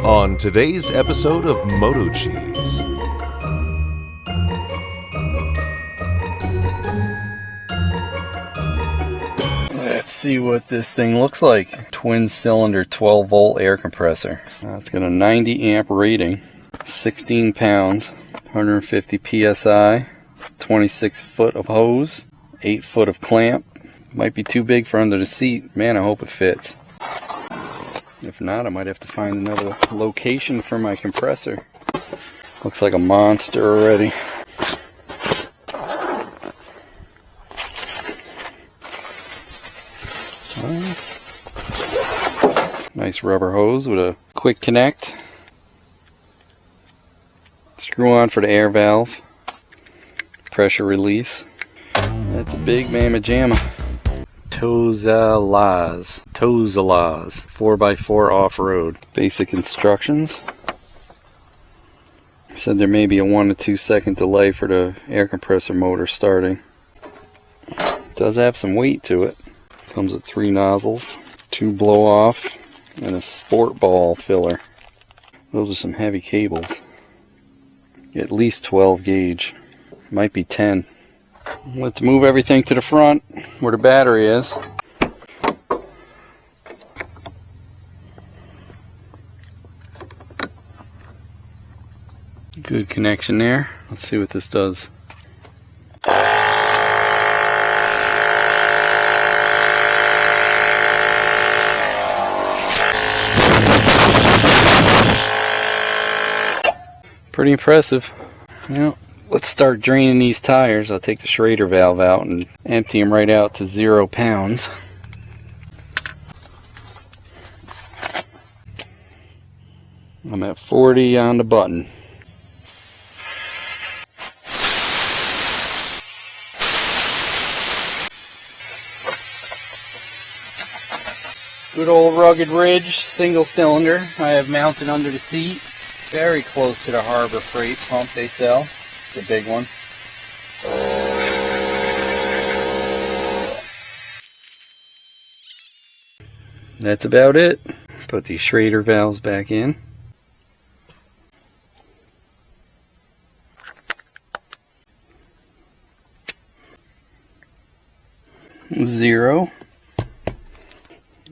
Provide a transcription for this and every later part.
On today's episode of MotoCheez. Let's see what this thing looks like. Twin cylinder 12 volt air compressor. It's got a 90 amp rating, 16 pounds, 150 psi, 26 foot of hose, 8 foot of clamp. Might be too big for under the seat. Man, I hope it fits. If not, I might have to find another location for my compressor. Looks like a monster already. Nice rubber hose with a quick connect. Screw on for the air valve. Pressure release. That's a big mamma jamma. Tozalazz 4x4 off-road. Basic instructions. Said there may be a 1 to 2 second delay for the air compressor motor starting. It does have some weight to it. Comes with 3 nozzles, 2 blow off, and a sport ball filler. Those are some heavy cables. At least 12 gauge. Might be 10. Let's move everything to the front where the battery is. Good connection there. Let's see what this does. Pretty impressive. Well, let's start draining these tires. I'll take the Schrader valve out and empty them right out to 0 pounds. I'm at 40 on the button. Good old rugged ridge, single cylinder. I have mounted under the seat. Very close to the Harbor Freight pump they sell. The big one. That's about it. Put these Schrader valves back in. Zero.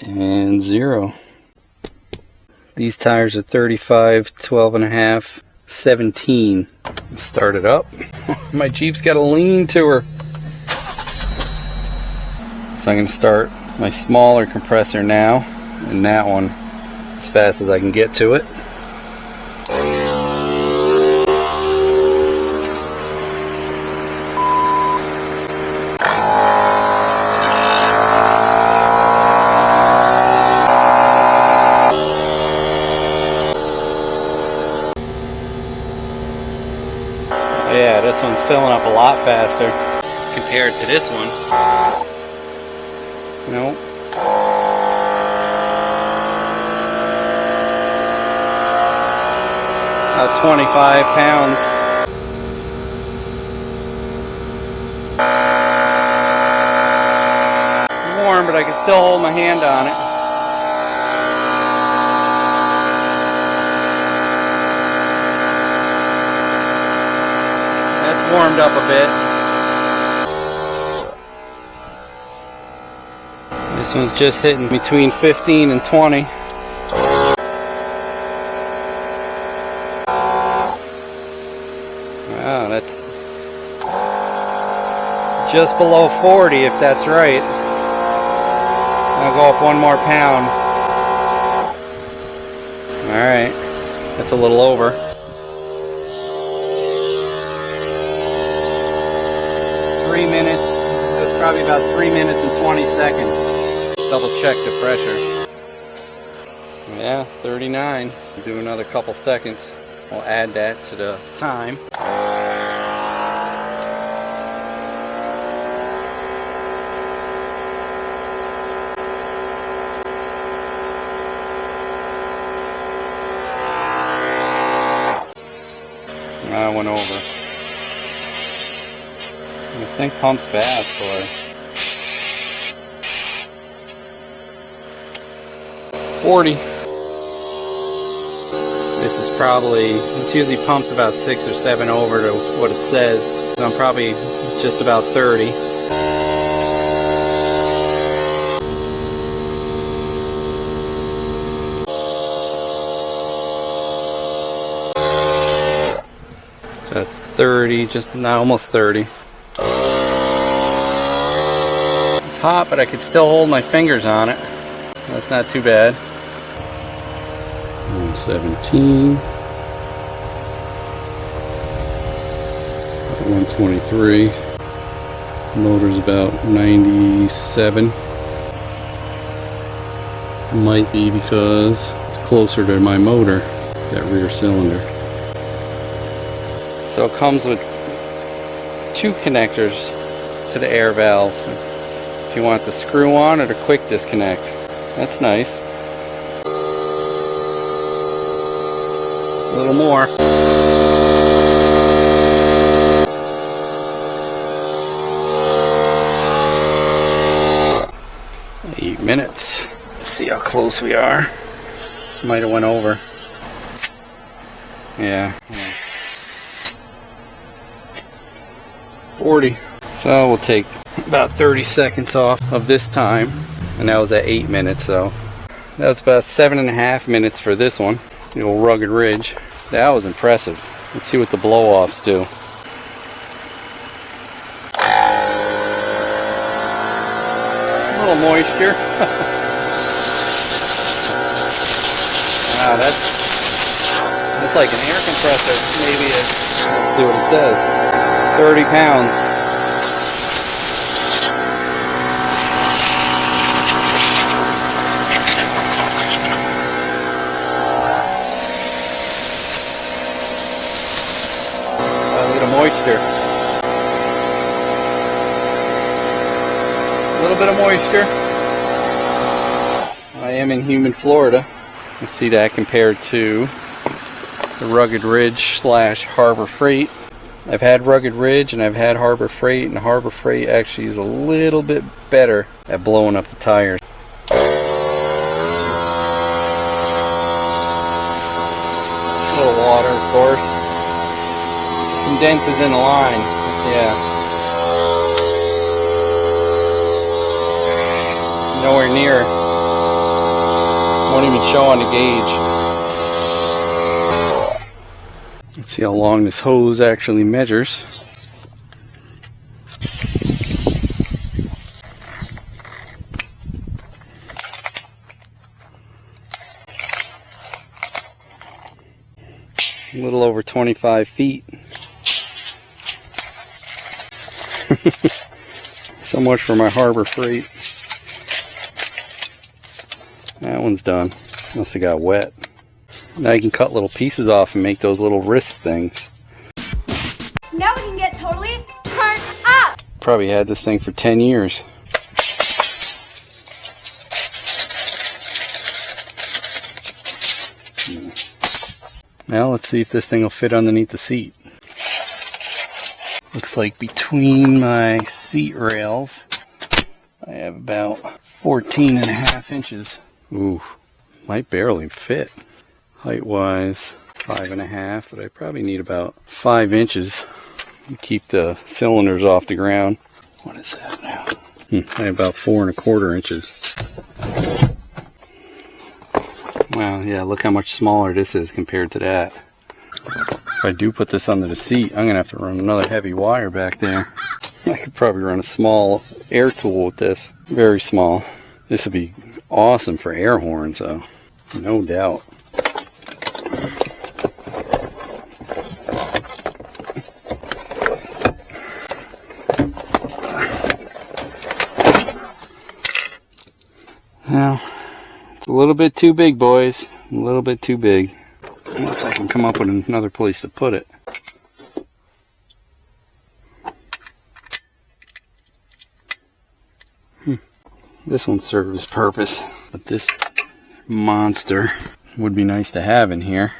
And 0. These tires are 35, 12 and a half, 17. Start it up. My Jeep's got a lean to her. So I'm going to start my smaller compressor now, and that one as fast as I can get to it. Yeah, this one's filling up a lot faster compared to this one. Nope. About 25 pounds. Warm, but I can still hold my hand on it. Warmed up a bit. This one's just hitting between 15 and 20. Wow, that's just below 40 if that's right. I'll go up 1 more pound. Alright, that's a little over. 3 minutes, it was probably about 3 minutes and 20 seconds. Double check the pressure. Yeah, 39. Do another couple seconds. We'll add that to the time. I went over. This thing pumps fast, boy. 40. this is probably, it usually pumps about 6 or 7 over to what it says. So I'm probably just about 30. That's 30, just not almost 30. It's hot, but I could still hold my fingers on it. That's not too bad. 117. 123. Motor's about 97. Might be because it's closer to my motor, that rear cylinder. So it comes with 2 connectors to the air valve. If you want the screw on or the quick disconnect. That's nice. A little more. 8 minutes. Let's see how close we are. Might have went over. Yeah. 40. So we'll take about 30 seconds off of this time. And that was at 8 minutes, so that was about 7.5 minutes for this one. The old Rugged Ridge. That was impressive. Let's see what the blow-offs do. A little moisture. Wow, that's like an air compressor. Maybe let's see what it says. 30 pounds. Moisture. A little bit of moisture. I am in humid Florida. Let's see that compared to the Rugged Ridge / Harbor Freight. I've had Rugged Ridge and I've had Harbor Freight, and Harbor Freight actually is a little bit better at blowing up the tires. A little water, of course. Condenses in the line, yeah. Nowhere near. Won't even show on the gauge. Let's see how long this hose actually measures. A little over 25 feet. So much for my Harbor Freight. That one's done. Must have got wet. Now you can cut little pieces off and make those little wrist things. Now we can get totally turned up! Probably had this thing for 10 years. Now let's see if this thing will fit underneath the seat. Looks like between my seat rails, I have about 14.5 inches. Ooh, might barely fit. Height-wise, 5.5, but I probably need about 5 inches to keep the cylinders off the ground. What is that now? I have about 4.25 inches. Wow, yeah, look how much smaller this is compared to that. If I do put this under the seat, I'm going to have to run another heavy wire back there. I could probably run a small air tool with this. Very small. This would be awesome for air horns, though. No doubt. Now, it's a little bit too big, boys. A little bit too big. Unless I can come up with another place to put it. This one serves its purpose, but this monster would be nice to have in here.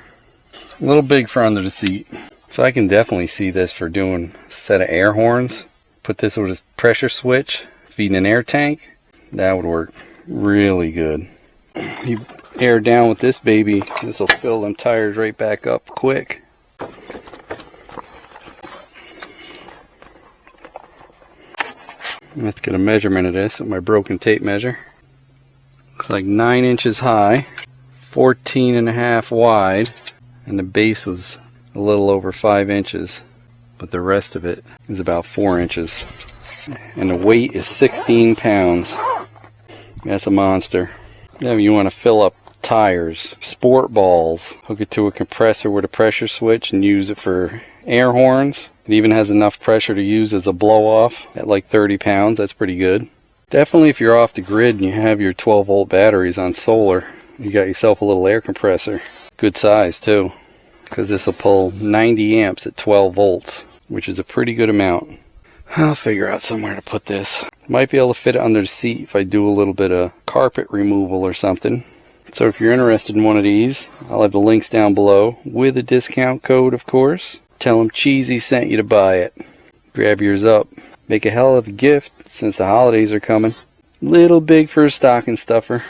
A little big for under the seat. So I can definitely see this for doing a set of air horns. Put this with a pressure switch, feeding an air tank. That would work really good. You air down with this baby, this will fill them tires right back up quick. Let's get a measurement of this with my broken tape measure. Looks like 9 inches high, 14.5 wide, and the base was a little over 5 inches, but the rest of it is about 4 inches. And the weight is 16 pounds. That's a monster. Then you want to fill up tires, sport balls, hook it to a compressor with a pressure switch and use it for air horns. It even has enough pressure to use as a blow off at like 30 pounds. That's pretty good. Definitely if you're off the grid and you have your 12 volt batteries on solar, you got yourself a little air compressor. Good size too, because this will pull 90 amps at 12 volts, which is a pretty good amount. I'll figure out somewhere to put this. Might be able to fit it under the seat if I do a little bit of carpet removal or something. So if you're interested in one of these, I'll have the links down below with a discount code, of course. Tell them Cheesy sent you to buy it. Grab yours up. Make a hell of a gift since the holidays are coming. Little big for a stocking stuffer,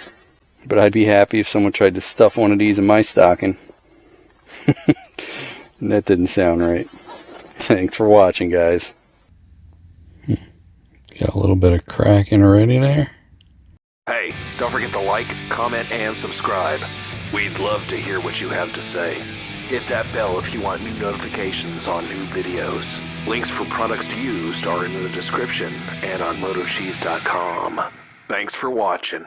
but I'd be happy if someone tried to stuff one of these in my stocking. That didn't sound right. Thanks for watching, guys. Got a little bit of cracking already there. Hey, don't forget to like, comment, and subscribe. We'd love to hear what you have to say. Hit that bell if you want new notifications on new videos. Links for products used are in the description and on MotoCheez.com. Thanks for watching.